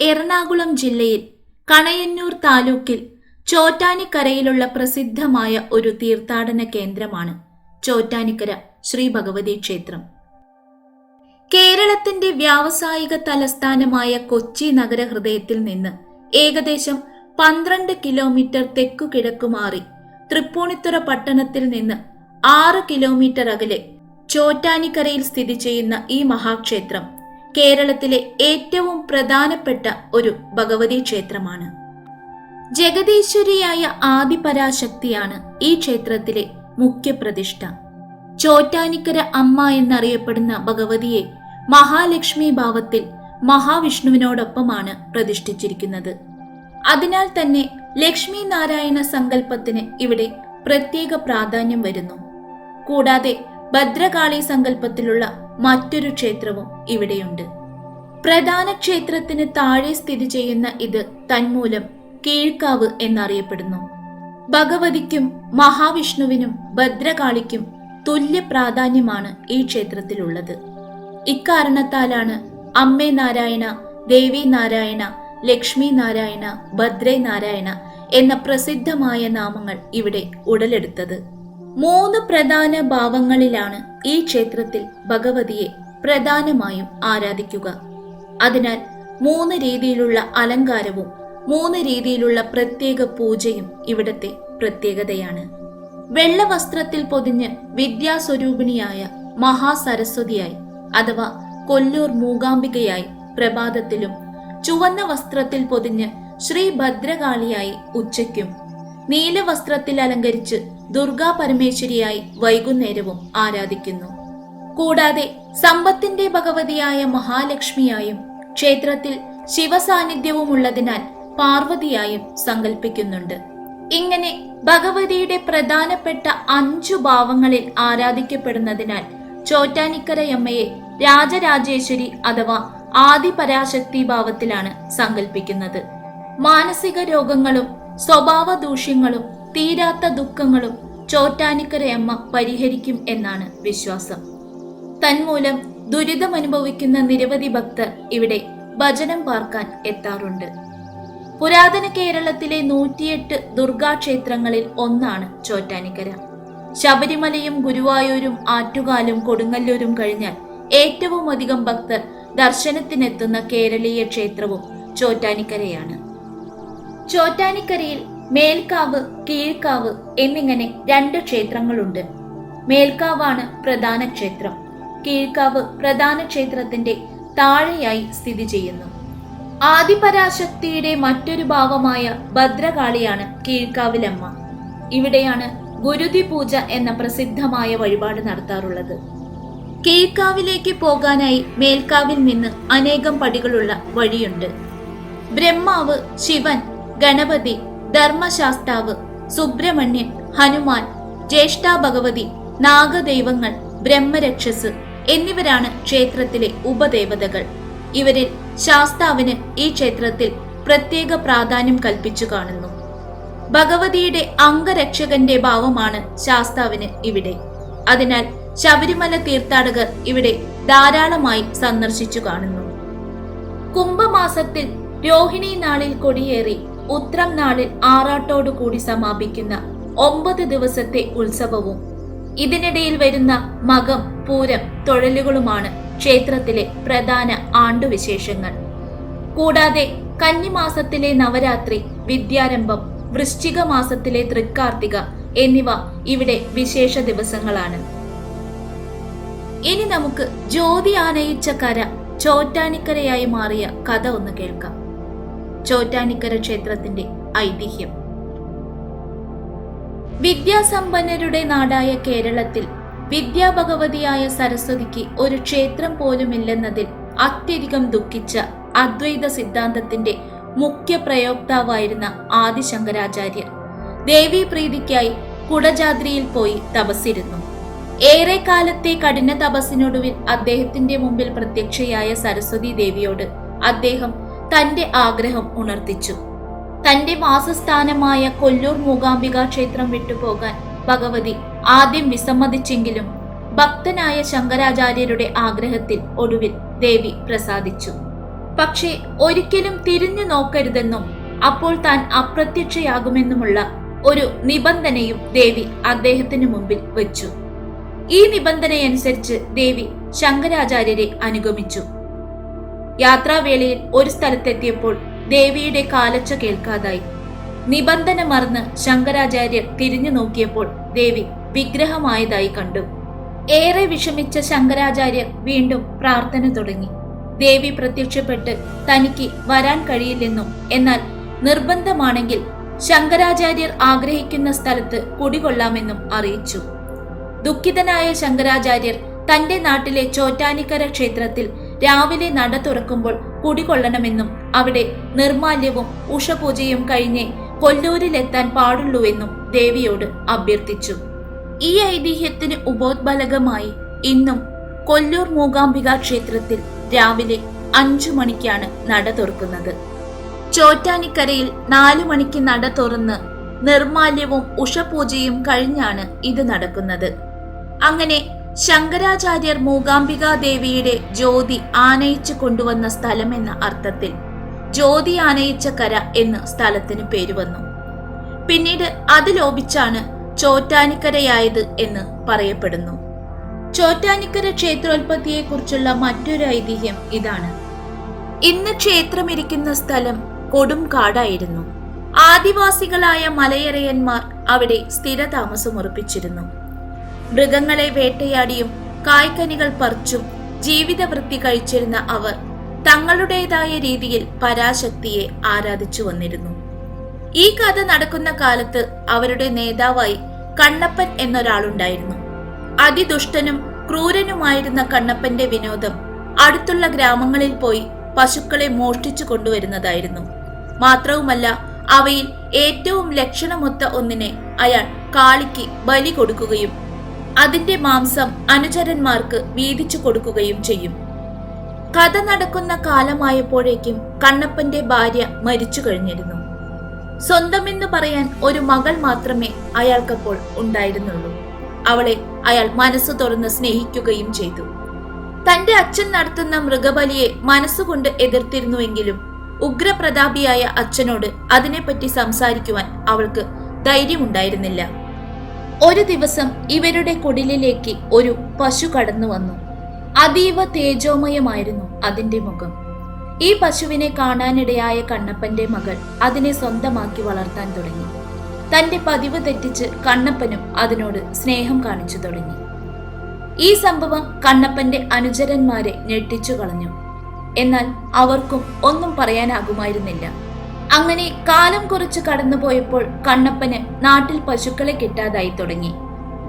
എറണാകുളം ജില്ലയിൽ കണയന്നൂർ താലൂക്കിൽ ചോറ്റാനിക്കരയിലുള്ള പ്രസിദ്ധമായ ഒരു തീർത്ഥാടന കേന്ദ്രമാണ് ചോറ്റാനിക്കര ശ്രീ ഭഗവതി ക്ഷേത്രം. കേരളത്തിന്റെ വ്യാവസായിക തലസ്ഥാനമായ കൊച്ചി നഗരഹൃദയത്തിൽ നിന്ന് ഏകദേശം 12 കിലോമീറ്റർ തെക്കു കിഴക്കു മാറി തൃപ്പൂണിത്തുറ പട്ടണത്തിൽ നിന്ന് 6 കിലോമീറ്റർ അകലെ ചോറ്റാനിക്കരയിൽ സ്ഥിതി ചെയ്യുന്ന ഈ മഹാക്ഷേത്രം കേരളത്തിലെ ഏറ്റവും പ്രധാനപ്പെട്ട ഒരു ഭഗവതി ക്ഷേത്രമാണ്. ജഗദീശ്വരിയായ ആദിപരാശക്തിയാണ് ഈ ക്ഷേത്രത്തിലെ മുഖ്യപ്രതിഷ്ഠ. ചോറ്റാനിക്കര അമ്മ എന്നറിയപ്പെടുന്ന ഭഗവതിയെ മഹാലക്ഷ്മി ഭാവത്തിൽ മഹാവിഷ്ണുവിനോടൊപ്പമാണ് പ്രതിഷ്ഠിച്ചിരിക്കുന്നത്. അതിനാൽ തന്നെ ലക്ഷ്മി നാരായണ സങ്കല്പത്തിന് ഇവിടെ പ്രത്യേക പ്രാധാന്യം വരുന്നു. കൂടാതെ ഭദ്രകാളി സങ്കല്പത്തിലുള്ള മറ്റൊരു ക്ഷേത്രവും ഇവിടെയുണ്ട്. പ്രധാന ക്ഷേത്രത്തിന് താഴെ സ്ഥിതി ചെയ്യുന്ന ഇത് തന്മൂലം കീഴ്ക്കാവ് എന്നറിയപ്പെടുന്നു. ഭഗവതിക്കും മഹാവിഷ്ണുവിനും ഭദ്രകാളിക്കും തുല്യ പ്രാധാന്യമാണ് ഈ ക്ഷേത്രത്തിലുള്ളത്. ഇക്കാരണത്താലാണ് അമ്മേ നാരായണ, ദേവി നാരായണ, ലക്ഷ്മി നാരായണ, ഭദ്രേ നാരായണ എന്ന പ്രസിദ്ധമായ നാമങ്ങൾ ഇവിടെ ഉടലെടുത്തത്. 3 പ്രധാന ഭാവങ്ങളിലാണ് ഈ ക്ഷേത്രത്തിൽ ഭഗവതിയെ പ്രധാനമായും ആരാധിക്കുക. അതിനാൽ 3 രീതിയിലുള്ള അലങ്കാരവും 3 രീതിയിലുള്ള പ്രത്യേക പൂജയും ഇവിടത്തെ പ്രത്യേകതയാണ്. വെള്ള വസ്ത്രത്തിൽ പൊതിഞ്ഞ് വിദ്യാസ്വരൂപിണിയായ മഹാസരസ്വതിയായി അഥവാ കൊല്ലൂർ മൂകാംബികയായി പ്രഭാതത്തിലും, ചുവന്ന വസ്ത്രത്തിൽ പൊതിഞ്ഞ് ശ്രീ ഭദ്രകാളിയായി ഉച്ചയ്ക്കും, നീലവസ്ത്രത്തിൽ അലങ്കരിച്ച് ദുർഗാ പരമേശ്വരിയായി വൈകുന്നേരവും ആരാധിക്കുന്നു. കൂടാതെ സമ്പത്തിന്റെ ഭഗവതിയായ മഹാലക്ഷ്മിയായും ക്ഷേത്രത്തിൽ ശിവസാന്നിധ്യവും ഉള്ളതിനാൽ പാർവതിയായും സങ്കല്പിക്കുന്നുണ്ട്. ഇങ്ങനെ ഭഗവതിയുടെ പ്രധാനപ്പെട്ട 5 ഭാവങ്ങളിൽ ആരാധിക്കപ്പെടുന്നതിനാൽ ചോറ്റാനിക്കരയമ്മയെ രാജരാജേശ്വരി അഥവാ ആദിപരാശക്തി ഭാവത്തിലാണ് സങ്കല്പിക്കുന്നത്. മാനസിക രോഗങ്ങളും സ്വഭാവ ദൂഷ്യങ്ങളും തീരാത്ത ദുഃഖങ്ങളും ചോറ്റാനിക്കരയമ്മ പരിഹരിക്കും എന്നാണ് വിശ്വാസം. തന്മൂലം ദുരിതമനുഭവിക്കുന്ന നിരവധി ഭക്തർ ഇവിടെ ഭജനം പാർക്കാൻ എത്താറുണ്ട്. പുരാതന കേരളത്തിലെ 108 ദുർഗാക്ഷേത്രങ്ങളിൽ ഒന്നാണ് ചോറ്റാനിക്കര. ശബരിമലയും ഗുരുവായൂരും ആറ്റുകാലും കൊടുങ്ങല്ലൂരും കഴിഞ്ഞാൽ ഏറ്റവും അധികം ഭക്തർ ദർശനത്തിനെത്തുന്ന കേരളീയ ക്ഷേത്രവും ചോറ്റാനിക്കരയാണ്. ചോറ്റാനിക്കരയിൽ മേൽക്കാവ്, കീഴ്ക്കാവ് എന്നിങ്ങനെ 2 ക്ഷേത്രങ്ങളുണ്ട്. മേൽക്കാവാണ് പ്രധാന ക്ഷേത്രം. കീഴ്ക്കാവ് പ്രധാന ക്ഷേത്രത്തിന്റെ താഴെയായി സ്ഥിതി ചെയ്യുന്നു. ആദിപരാശക്തിയുടെ മറ്റൊരു ഭാവമായ ഭദ്രകാളിയാണ് കീഴ്ക്കാവിലമ്മ. ഇവിടെയാണ് ഗുരുതി പൂജ എന്ന പ്രസിദ്ധമായ വഴിപാട് നടത്താറുള്ളത്. കീഴ്ക്കാവിലേക്ക് പോകാനായി മേൽക്കാവിൽ നിന്ന് അനേകം പടികളുള്ള വഴിയുണ്ട്. ബ്രഹ്മാവ്, ശിവൻ, ഗണപതി, ധർമ്മശാസ്താവ്, സുബ്രഹ്മണ്യൻ, ഹനുമാൻ, ജ്യേഷ്ഠ ഭഗവതി, നാഗദൈവങ്ങൾ, ബ്രഹ്മരക്ഷസ് എന്നിവരാണ് ക്ഷേത്രത്തിലെ ഉപദേവതകൾ. ഇവരിൽ ശാസ്താവിന് ഈ ക്ഷേത്രത്തിൽ പ്രത്യേക പ്രാധാന്യം കൽപ്പിച്ചു കാണുന്നു. ഭഗവതിയുടെ അംഗരക്ഷകന്റെ ഭാവമാണ് ശാസ്താവിന് ഇവിടെ. അതിനാൽ ശബരിമല തീർത്ഥാടകർ ഇവിടെ ധാരാളമായി സന്ദർശിച്ചു കാണുന്നു. കുംഭമാസത്തിൽ രോഹിണി നാളിൽ കൊടിയേറി ഉത്രം നാളിൽ ആറാട്ടോടുകൂടി സമാപിക്കുന്ന 9 ദിവസത്തെ ഉത്സവവും ഇതിനിടയിൽ വരുന്ന മകം, പൂരം, തൊഴലുകളുമാണ് ക്ഷേത്രത്തിലെ പ്രധാന ആണ്ടുവിശേഷങ്ങൾ. കൂടാതെ കന്നിമാസത്തിലെ നവരാത്രി, വിദ്യാരംഭം, വൃശ്ചിക മാസത്തിലെ തൃക്കാർത്തിക എന്നിവ ഇവിടെ വിശേഷ ദിവസങ്ങളാണ്. ഇനി നമുക്ക് ജ്യോതി ആനയിച്ച കര ചോറ്റാനിക്കരയായി മാറിയ കഥ ഒന്ന് കേൾക്കാം. ചോറ്റാനിക്കര ക്ഷേത്രത്തിന്റെ ഐതിഹ്യം. വിദ്യാസമ്പന്നരുടെ നാടായ കേരളത്തിൽ വിദ്യാഭഗവതിയായ സരസ്വതിക്ക് ഒരു ക്ഷേത്രം പോലുമില്ലെന്നതിൽ അത്യധികം ദുഃഖിച്ച അദ്വൈത സിദ്ധാന്തത്തിന്റെ മുഖ്യ പ്രയോക്താവായിരുന്ന ആദിശങ്കരാചാര്യർ ദേവീപ്രീതിക്കായി കുടജാദ്രിയിൽ പോയി തപസ്സിരുന്നു. ഏറെ കാലത്തെ കഠിന തപസ്സിനൊടുവിൽ അദ്ദേഹത്തിന്റെ മുമ്പിൽ പ്രത്യക്ഷയായ സരസ്വതി ദേവിയോട് അദ്ദേഹം തന്റെ ആഗ്രഹം ഉണർത്തിച്ചു. തന്റെ വാസസ്ഥാനമായ കൊല്ലൂർ മൂകാംബിക ക്ഷേത്രം വിട്ടുപോകാൻ ഭഗവതി ആദ്യം വിസമ്മതിച്ചെങ്കിലും ഭക്തനായ ശങ്കരാചാര്യരുടെ ആഗ്രഹത്തിൽ ഒടുവിൽ ദേവി പ്രസാദിച്ചു. പക്ഷേ ഒരിക്കലും തിരിഞ്ഞു നോക്കരുതെന്നും അപ്പോൾ താൻ അപ്രത്യക്ഷയാകുമെന്നുമുള്ള ഒരു നിബന്ധനയും ദേവി അദ്ദേഹത്തിന് മുമ്പിൽ വെച്ചു. ഈ നിബന്ധനയനുസരിച്ച് ദേവി ശങ്കരാചാര്യരെ അനുഗമിച്ചു. യാത്രാവേളയിൽ ഒരു സ്ഥലത്തെത്തിയപ്പോൾ ദേവിയുടെ കാലൊച്ച കേൾക്കാതായി. നിബന്ധന മറന്ന് ശങ്കരാചാര്യർ തിരിഞ്ഞു നോക്കിയപ്പോൾ ദേവി വിഗ്രഹമായതായി കണ്ടു. ഏറെ വിഷമിച്ച ശങ്കരാചാര്യർ വീണ്ടും പ്രാർത്ഥന തുടങ്ങി. ദേവി പ്രത്യക്ഷപ്പെട്ട് തനിക്ക് വരാൻ കഴിയില്ലെന്നും എന്നാൽ നിർബന്ധമാണെങ്കിൽ ശങ്കരാചാര്യർ ആഗ്രഹിക്കുന്ന സ്ഥലത്ത് കുടികൊള്ളാമെന്നും അറിയിച്ചു. ദുഃഖിതനായ ശങ്കരാചാര്യർ തന്റെ നാട്ടിലെ ചോറ്റാനിക്കര ക്ഷേത്രത്തിൽ രാവിലെ നട തുറക്കുമ്പോൾ കുടികൊള്ളണമെന്നും അവിടെ നിർമാല്യവും ഉഷപൂജയും കഴിഞ്ഞേ കൊല്ലൂരിലെത്താൻ പാടുള്ളൂവെന്നും ദേവിയോട് അഭ്യർത്ഥിച്ചു. ഈ ഐതിഹ്യത്തിന് ഉപോദ്ബലകമായി ഇന്നും കൊല്ലൂർ മൂകാംബിക ക്ഷേത്രത്തിൽ രാവിലെ 5 മണിക്കാണ് നട തുറക്കുന്നത്. ചോറ്റാനിക്കരയിൽ 4 മണിക്ക് നട തുറന്ന് നിർമാല്യവും ഉഷപൂജയും കഴിഞ്ഞാണ് ഇത് നടക്കുന്നത്. അങ്ങനെ ശങ്കരാചാര്യർ മൂകാംബികാ ദേവിയുടെ ജ്യോതി ആനയിച്ചു കൊണ്ടുവന്ന സ്ഥലമെന്ന അർത്ഥത്തിൽ ജ്യോതി ആനയിച്ച കര എന്ന് സ്ഥലത്തിന് പേര് വന്നു. പിന്നീട് അത് ലോപിച്ചാണ് ചോറ്റാനിക്കരയായത് എന്ന് പറയപ്പെടുന്നു. ചോറ്റാനിക്കര ക്ഷേത്രോത്പത്തിയെക്കുറിച്ചുള്ള മറ്റൊരു ഐതിഹ്യം ഇതാണ്. ഇന്ന് ക്ഷേത്രമിരിക്കുന്ന സ്ഥലം കൊടും കാടായിരുന്നു. ആദിവാസികളായ മലയരയന്മാർ അവിടെ സ്ഥിരതാമസമുറപ്പിച്ചിരുന്നു. മൃഗങ്ങളെ വേട്ടയാടിയും കായ്ക്കനികൾ പറിച്ചും ജീവിതവൃത്തി കഴിച്ചിരുന്ന അവർ തങ്ങളുടേതായ രീതിയിൽ പരാശക്തിയെ ആരാധിച്ചു വന്നിരുന്നു. ഈ കഥ നടക്കുന്ന കാലത്ത് അവരുടെ നേതാവായി കണ്ണപ്പൻ എന്നൊരാളുണ്ടായിരുന്നു. അതിദുഷ്ടനും ക്രൂരനുമായിരുന്ന കണ്ണപ്പന്റെ വിനോദം അടുത്തുള്ള ഗ്രാമങ്ങളിൽ പോയി പശുക്കളെ മോഷ്ടിച്ചു കൊണ്ടുവരുന്നതായിരുന്നു. മാത്രവുമല്ല, അവയിൽ ഏറ്റവും ലക്ഷണമൊത്ത ഒന്നിനെ അയാൾ കാളിക്ക് ബലി കൊടുക്കുകയും അതിന്റെ മാംസം അനുചരന്മാർക്ക് വീതിച്ചു കൊടുക്കുകയും ചെയ്യും. കഥ നടക്കുന്ന കാലമായപ്പോഴേക്കും കണ്ണപ്പന്റെ ഭാര്യ മരിച്ചു കഴിഞ്ഞിരുന്നു. സ്വന്തമെന്ന് പറയാൻ ഒരു മകൾ മാത്രമേ അയാൾക്കപ്പോൾ ഉണ്ടായിരുന്നുള്ളൂ. അവളെ അയാൾ മനസ്സ് തുറന്ന് സ്നേഹിക്കുകയും ചെയ്തു. തന്റെ അച്ഛൻ നടത്തുന്ന മൃഗബലിയെ മനസ്സുകൊണ്ട് എതിർത്തിരുന്നുവെങ്കിലും ഉഗ്രപ്രതാപിയായ അച്ഛനോട് അതിനെപ്പറ്റി സംസാരിക്കുവാൻ അവൾക്ക് ധൈര്യമുണ്ടായിരുന്നില്ല. ഒരു ദിവസം ഇവരുടെ കുടിലിലേക്ക് ഒരു പശു കടന്നു വന്നു. അതീവ തേജോമയമായിരുന്നു അതിന്റെ മുഖം. ഈ പശുവിനെ കാണാനിടയായ കണ്ണപ്പന്റെ മകൾ അതിനെ സ്വന്തമാക്കി വളർത്താൻ തുടങ്ങി. തന്റെ പതിവ് തെറ്റിച്ച് കണ്ണപ്പനും അതിനോട് സ്നേഹം കാണിച്ചു തുടങ്ങി. ഈ സംഭവം കണ്ണപ്പന്റെ അനുചരന്മാരെ ഞെട്ടിച്ചു കളഞ്ഞു. എന്നാൽ അവർക്കും ഒന്നും പറയാനാകുമായിരുന്നില്ല. അങ്ങനെ കാലം കുറച്ച് കടന്നുപോയപ്പോൾ കണ്ണപ്പന് നാട്ടിൽ പശുക്കളെ കിട്ടാതായി തുടങ്ങി.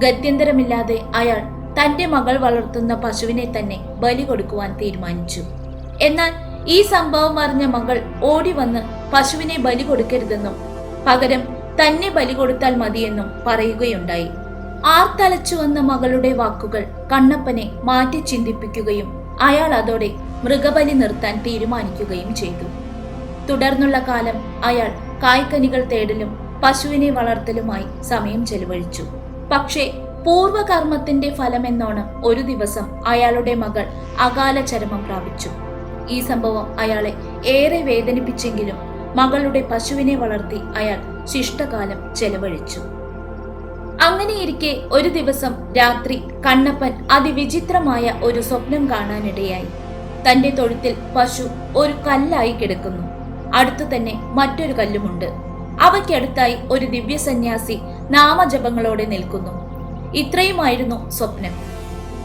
ഗത്യന്തരമില്ലാതെ അയാൾ തന്റെ മകൾ വളർത്തുന്ന പശുവിനെ തന്നെ ബലി കൊടുക്കുവാൻ തീരുമാനിച്ചു. എന്നാൽ ഈ സംഭവം അറിഞ്ഞ മകൾ ഓടി വന്ന് പശുവിനെ ബലി കൊടുക്കരുതെന്നും പകരം തന്നെ ബലി കൊടുത്താൽ മതിയെന്നും പറയുകയുണ്ടായി. ആർത്തലച്ചു വന്ന മകളുടെ വാക്കുകൾ കണ്ണപ്പനെ മാറ്റി ചിന്തിപ്പിക്കുകയും അയാൾ അതോടെ മൃഗബലി നിർത്താൻ തീരുമാനിക്കുകയും ചെയ്തു. തുടർന്നുള്ള കാലം അയാൾ കായ്ക്കനികൾ തേടലും പശുവിനെ വളർത്തലുമായി സമയം ചെലവഴിച്ചു. പക്ഷേ പൂർവകർമ്മത്തിന്റെ ഫലമെന്നോണം ഒരു ദിവസം അയാളുടെ മകൾ അകാല ചരമം പ്രാപിച്ചു. ഈ സംഭവം അയാളെ ഏറെ വേദനിപ്പിച്ചെങ്കിലും മകളുടെ പശുവിനെ വളർത്തി അയാൾ ശിഷ്ടകാലം ചെലവഴിച്ചു. അങ്ങനെയിരിക്കെ ഒരു ദിവസം രാത്രി കണ്ണപ്പൻ അതിവിചിത്രമായ ഒരു സ്വപ്നം കാണാനിടയായി. തന്റെ തൊഴുത്തിൽ പശു ഒരു കല്ലായി കിടക്കുന്നു. അടുത്തു തന്നെ മറ്റൊരു കല്ലുമുണ്ട്. അവയ്ക്കടുത്തായി ഒരു ദിവ്യസന്യാസി നാമജപങ്ങളോടെ നിൽക്കുന്നു. ഇത്രയുമായിരുന്നു സ്വപ്നം.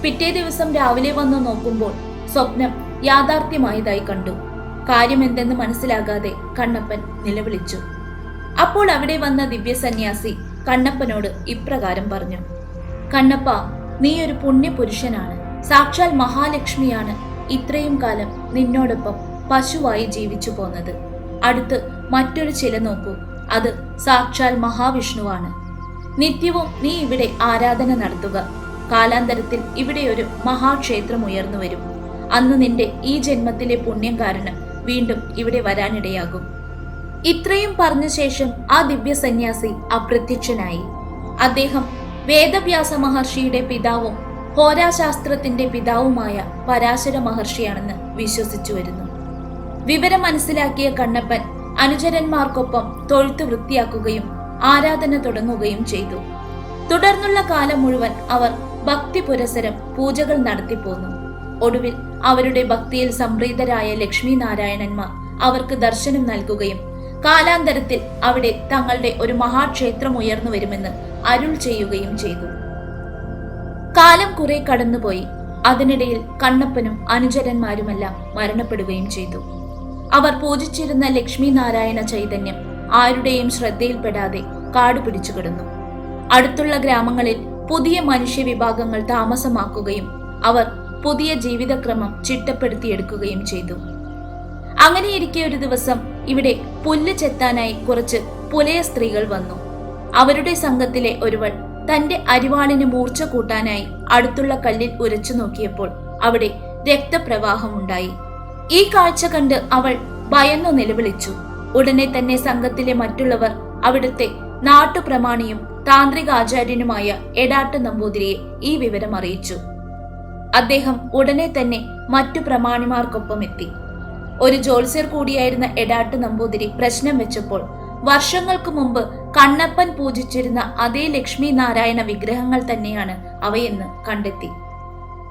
പിറ്റേ ദിവസം രാവിലെ വന്നു നോക്കുമ്പോൾ സ്വപ്നം യാഥാർത്ഥ്യമായതായി കണ്ടു. കാര്യമെന്തെന്ന് മനസ്സിലാകാതെ കണ്ണപ്പൻ നിലവിളിച്ചു. അപ്പോൾ അവിടെ വന്ന ദിവ്യസന്യാസി കണ്ണപ്പനോട് ഇപ്രകാരം പറഞ്ഞു: കണ്ണപ്പ, നീ ഒരു പുണ്യപുരുഷനാണ്. സാക്ഷാൽ മഹാലക്ഷ്മിയാണ് ഇത്രയും കാലം നിന്നോടൊപ്പം പശുവായി ജീവിച്ചു പോന്നത്. അടുത്ത് മറ്റൊരു ചില നോക്കൂ, അത് സാക്ഷാൽ മഹാവിഷ്ണുവാണ്. നിത്യവും നീ ഇവിടെ ആരാധന നടത്തുക. കാലാന്തരത്തിൽ ഇവിടെ ഒരു മഹാക്ഷേത്രം ഉയർന്നു വരും. അന്ന് നിന്റെ ഈ ജന്മത്തിലെ പുണ്യം കാരണം വീണ്ടും ഇവിടെ വരാനിടയാകും. ഇത്രയും പറഞ്ഞ ശേഷം ആ ദിവ്യ സന്യാസി അപ്രത്യക്ഷനായി. അദ്ദേഹം വേദവ്യാസ മഹർഷിയുടെ പിതാവും ഹോരാശാസ്ത്രത്തിന്റെ പിതാവുമായ പരാശര മഹർഷിയാണെന്ന് വിശ്വസിച്ചു വരുന്നു. വിവരം മനസ്സിലാക്കിയ കണ്ണപ്പൻ അനുചരന്മാർക്കൊപ്പം തൊഴുത്ത് വൃത്തിയാക്കുകയും ആരാധന തുടങ്ങുകയും ചെയ്തു. തുടർന്നുള്ള കാലം മുഴുവൻ അവർ ഭക്തി പുരസരം പൂജകൾ നടത്തിപ്പോന്നു. ഒടുവിൽ അവരുടെ ഭക്തിയിൽ സംപ്രീതരായ ലക്ഷ്മി നാരായണന്മാർ അവർക്ക് ദർശനം നൽകുകയും കാലാന്തരത്തിൽ അവിടെ തങ്ങളുടെ ഒരു മഹാക്ഷേത്രം ഉയർന്നു വരുമെന്ന് അരുൾ ചെയ്യുകയും ചെയ്തു. കാലം കുറെ കടന്നുപോയി. അതിനിടയിൽ കണ്ണപ്പനും അനുചരന്മാരുമെല്ലാം മരണപ്പെടുകയും ചെയ്തു. അവർ പൂജിച്ചിരുന്ന ലക്ഷ്മി നാരായണ ചൈതന്യം ആരുടെയും ശ്രദ്ധയിൽപ്പെടാതെ കാടുപിടിച്ചു കിടന്നു. അടുത്തുള്ള ഗ്രാമങ്ങളിൽ പുതിയ മനുഷ്യ വിഭാഗങ്ങൾ താമസമാക്കുകയും അവർ പുതിയ ജീവിതക്രമം ചിട്ടപ്പെടുത്തിയെടുക്കുകയും ചെയ്തു. അങ്ങനെയിരിക്കെ ഒരു ദിവസം ഇവിടെ പുല്ല് ചെത്താനായി കുറച്ച് പുലയ സ്ത്രീകൾ വന്നു. അവരുടെ സംഘത്തിലെ ഒരുവൾ തന്റെ അരിവാളിന് മൂർച്ച കൂട്ടാനായി അടുത്തുള്ള കല്ലിൽ ഉരച്ചു നോക്കിയപ്പോൾ അവിടെ രക്തപ്രവാഹമുണ്ടായി. ഈ കാഴ്ച കണ്ട് അവൾ ഭയന്നു നിലവിളിച്ചു. ഉടനെ തന്നെ സംഘത്തിലെ മറ്റുള്ളവർ അവിടുത്തെ നാട്ടുപ്രമാണിയും താന്ത്രികാചാര്യനുമായ എടാട്ട് നമ്പൂതിരിയെ ഈ വിവരം അറിയിച്ചു. അദ്ദേഹം ഉടനെ തന്നെ മറ്റു പ്രമാണിമാർക്കൊപ്പം എത്തി. ഒരു ജ്യോത്സ്യർ കൂടിയായിരുന്ന എടാട്ട് നമ്പൂതിരി പ്രശ്നം വെച്ചപ്പോൾ വർഷങ്ങൾക്ക് മുമ്പ് കണ്ണപ്പൻ പൂജിച്ചിരുന്ന അതേ ലക്ഷ്മി നാരായണ വിഗ്രഹങ്ങൾ തന്നെയാണ് അവയെന്ന് കണ്ടെത്തി.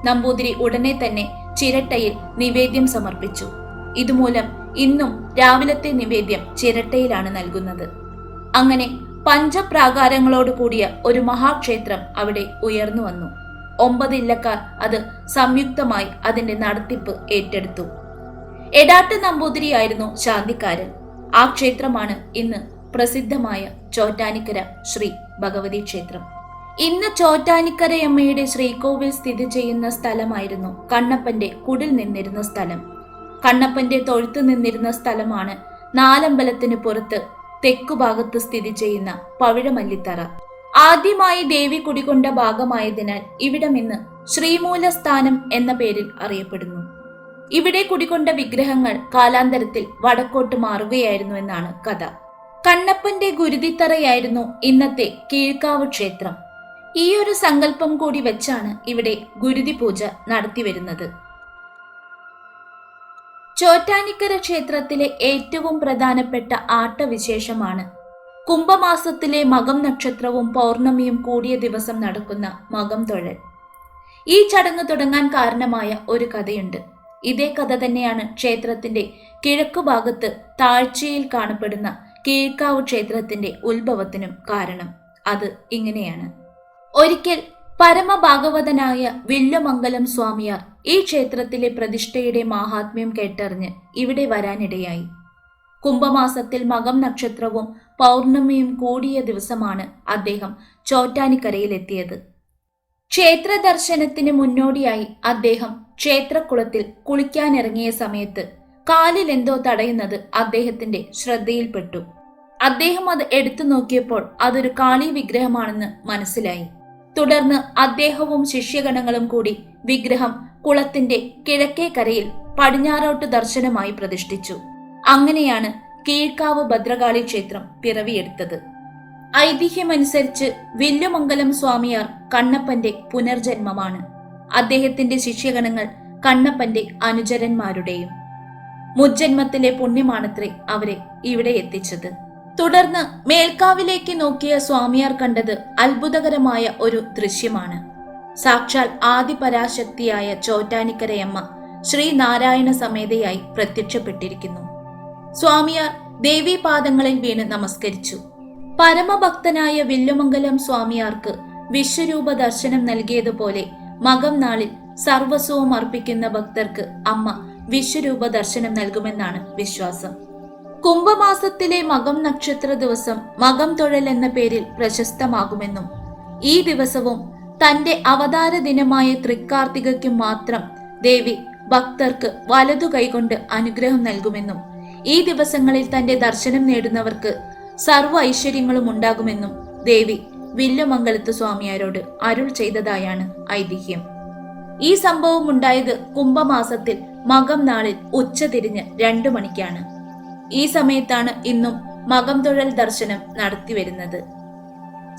നമ്പൂതിരി ഉടനെ തന്നെ ചിരട്ടയിൽ നിവേദ്യം സമർപ്പിച്ചു. ഇതുമൂലം ഇന്നും രാവിലത്തെ നിവേദ്യം ചിരട്ടയിലാണ് നൽകുന്നത്. അങ്ങനെ പഞ്ചപ്രാകാരങ്ങളോട് കൂടിയ ഒരു മഹാക്ഷേത്രം അവിടെ ഉയർന്നു വന്നു. 9 ഇല്ലക്കാർ അത് സംയുക്തമായി അതിന്റെ നടത്തിപ്പ് ഏറ്റെടുത്തു. എടാട്ട് നമ്പൂതിരിയായിരുന്നു ശാന്തിക്കാരൻ. ആ ക്ഷേത്രമാണ് ഇന്ന് പ്രസിദ്ധമായ ചോറ്റാനിക്കര ശ്രീ ഭഗവതി ക്ഷേത്രം. ഇന്ന് ചോറ്റാനിക്കരയമ്മയുടെ ശ്രീകോവിൽ സ്ഥിതി ചെയ്യുന്ന സ്ഥലമായിരുന്നു കണ്ണപ്പന്റെ കുടിൽ നിന്നിരുന്ന സ്ഥലം. കണ്ണപ്പന്റെ തൊഴുത്ത് നിന്നിരുന്ന സ്ഥലമാണ് നാലമ്പലത്തിന് പുറത്ത് തെക്കുഭാഗത്ത് സ്ഥിതി ചെയ്യുന്ന പവിഴമല്ലിത്തറ. ആദ്യമായി ദേവി കുടികൊണ്ട ഭാഗമായതിനാൽ ഇവിടം ഇന്ന് ശ്രീമൂലസ്ഥാനം എന്ന പേരിൽ അറിയപ്പെടുന്നു. ഇവിടെ കുടികൊണ്ട വിഗ്രഹങ്ങൾ കാലാന്തരത്തിൽ വടക്കോട്ട് മാറുകയായിരുന്നു എന്നാണ് കഥ. കണ്ണപ്പന്റെ ഗുരുതിത്തറയായിരുന്നു ഇന്നത്തെ കീഴ്ക്കാവ് ക്ഷേത്രം. ഈ ഒരു സങ്കല്പം കൂടി വെച്ചാണ് ഇവിടെ ഗുരുതി പൂജ നടത്തിവരുന്നത്. ചോറ്റാനിക്കര ക്ഷേത്രത്തിലെ ഏറ്റവും പ്രധാനപ്പെട്ട ആട്ടവിശേഷമാണ് കുംഭമാസത്തിലെ മകം നക്ഷത്രവും പൗർണമിയും കൂടിയ ദിവസം നടക്കുന്ന മകം തൊഴൽ. ഈ ചടങ്ങ് തുടങ്ങാൻ കാരണമായ ഒരു കഥയുണ്ട്. ഇതേ കഥ തന്നെയാണ് ക്ഷേത്രത്തിന്റെ കിഴക്കുഭാഗത്ത് താഴ്ചയിൽ കാണപ്പെടുന്ന കീഴ്ക്കാവ് ക്ഷേത്രത്തിന്റെ ഉത്ഭവത്തിനും കാരണം. അത് ഇങ്ങനെയാണ്. ഒരിക്കൽ പരമഭാഗവതനായ വില്ലുമംഗലം സ്വാമിയാർ ഈ ക്ഷേത്രത്തിലെ പ്രതിഷ്ഠയുടെ മാഹാത്മ്യം കേട്ടറിഞ്ഞ് ഇവിടെ വരാനിടയായി. കുംഭമാസത്തിൽ മകം നക്ഷത്രവും പൗർണമിയും കൂടിയ ദിവസമാണ് അദ്ദേഹം ചോറ്റാനിക്കരയിലെത്തിയത്. ക്ഷേത്ര ദർശനത്തിന് മുന്നോടിയായി അദ്ദേഹം ക്ഷേത്രക്കുളത്തിൽ കുളിക്കാനിറങ്ങിയ സമയത്ത് കാലിൽ എന്തോ തടയുന്നത് അദ്ദേഹത്തിന്റെ ശ്രദ്ധയിൽപ്പെട്ടു. അദ്ദേഹം അത് എടുത്തു നോക്കിയപ്പോൾ അതൊരു കാളി വിഗ്രഹമാണെന്ന് മനസ്സിലായി. തുടർന്ന് അദ്ദേഹവും ശിഷ്യഗണങ്ങളും കൂടി വിഗ്രഹം കുളത്തിന്റെ കിഴക്കേ കരയിൽ പടിഞ്ഞാറോട്ട് ദർശനമായി പ്രതിഷ്ഠിച്ചു. അങ്ങനെയാണ് കീഴ്ക്കാവ് ഭദ്രകാളി ക്ഷേത്രം പിറവിയെടുത്തത്. ഐതിഹ്യമനുസരിച്ച് വില്ലുമംഗലം സ്വാമിയാർ കണ്ണപ്പന്റെ പുനർജന്മമാണ്. അദ്ദേഹത്തിന്റെ ശിഷ്യഗണങ്ങൾ കണ്ണപ്പന്റെ അനുചരന്മാരുടെയും മുജ്ജന്മത്തിലെ പുണ്യമാണത്രേ അവരെ ഇവിടെ എത്തിച്ചത്. തുടർന്ന് മേൽക്കാവിലേക്ക് നോക്കിയ സ്വാമിയാർ കണ്ടത് അത്ഭുതകരമായ ഒരു ദൃശ്യമാണ്. സാക്ഷാൽ ആദിപരാശക്തിയായ ചോറ്റാനിക്കരയമ്മ ശ്രീനാരായണ സമേതയായി പ്രത്യക്ഷപ്പെട്ടിരിക്കുന്നു. സ്വാമിയാർ ദേവീപാദങ്ങളിൽ വീണ് നമസ്കരിച്ചു. പരമഭക്തനായ വില്ലുമംഗലം സ്വാമിയാർക്ക് വിശ്വരൂപ ദർശനം നൽകിയതുപോലെ മകം നാളിൽ സർവസ്വവും അർപ്പിക്കുന്ന ഭക്തർക്ക് അമ്മ വിശ്വരൂപ ദർശനം നൽകുമെന്നാണ് വിശ്വാസം. കുംഭമാസത്തിലെ മകം നക്ഷത്ര ദിവസം മകം തൊഴൽ എന്ന പേരിൽ പ്രശസ്തമാകുമെന്നും ഈ ദിവസവും തന്റെ അവതാര ദിനമായ തൃക്കാർത്തികയ്ക്ക് മാത്രം ദേവി ഭക്തർക്ക് വലതു കൈകൊണ്ട് അനുഗ്രഹം നൽകുമെന്നും ഈ ദിവസങ്ങളിൽ തന്റെ ദർശനം നേടുന്നവർക്ക് സർവ്വ ഐശ്വര്യങ്ങളും ഉണ്ടാകുമെന്നും ദേവി വില്ലുമംഗലത്ത് സ്വാമിയാരോട് അരുൾ ചെയ്തതായാണ് ഐതിഹ്യം. ഈ സംഭവം ഉണ്ടായത് കുംഭമാസത്തിൽ മകം നാളിൽ ഉച്ചതിരിഞ്ഞ് 2 മണിക്കാണ്. ഈ സമയത്താണ് ഇന്നും മകം തൊഴൽ ദർശനം നടത്തിവരുന്നത്.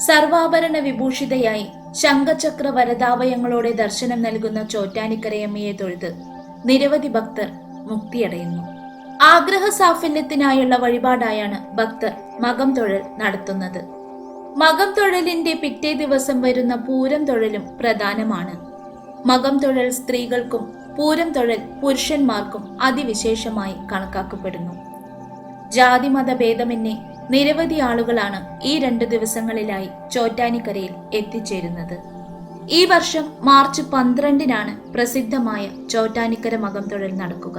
സർവാഭരണ വിഭൂഷിതയായി ശംഖചക്ര വരദാവയങ്ങളോടെ ദർശനം നൽകുന്ന ചോറ്റാനിക്കരയമ്മയെ തൊഴുത് നിരവധി ഭക്തർ മുക്തിയടയുന്നു. ആഗ്രഹ സാഫല്യത്തിനായുള്ള വഴിപാടായാണ് ഭക്തർ മകം തൊഴൽ നടത്തുന്നത്. മകം തൊഴലിന്റെ പിറ്റേ ദിവസം വരുന്ന പൂരം തൊഴലും പ്രധാനമാണ്. മകം തൊഴൽ സ്ത്രീകൾക്കും പൂരം തൊഴൽ പുരുഷന്മാർക്കും അതിവിശേഷമായി കണക്കാക്കപ്പെടുന്നു. ജാതിമത ഭേദമന്യേ നിരവധി ആളുകളാണ് ഈ 2 ദിവസങ്ങളിലായി ചോറ്റാനിക്കരയിൽ എത്തിച്ചേരുന്നത്. ഈ വർഷം മാർച്ച് 12-നാണ് പ്രസിദ്ധമായ ചോറ്റാനിക്കര മകം തൊഴൽ നടക്കുക.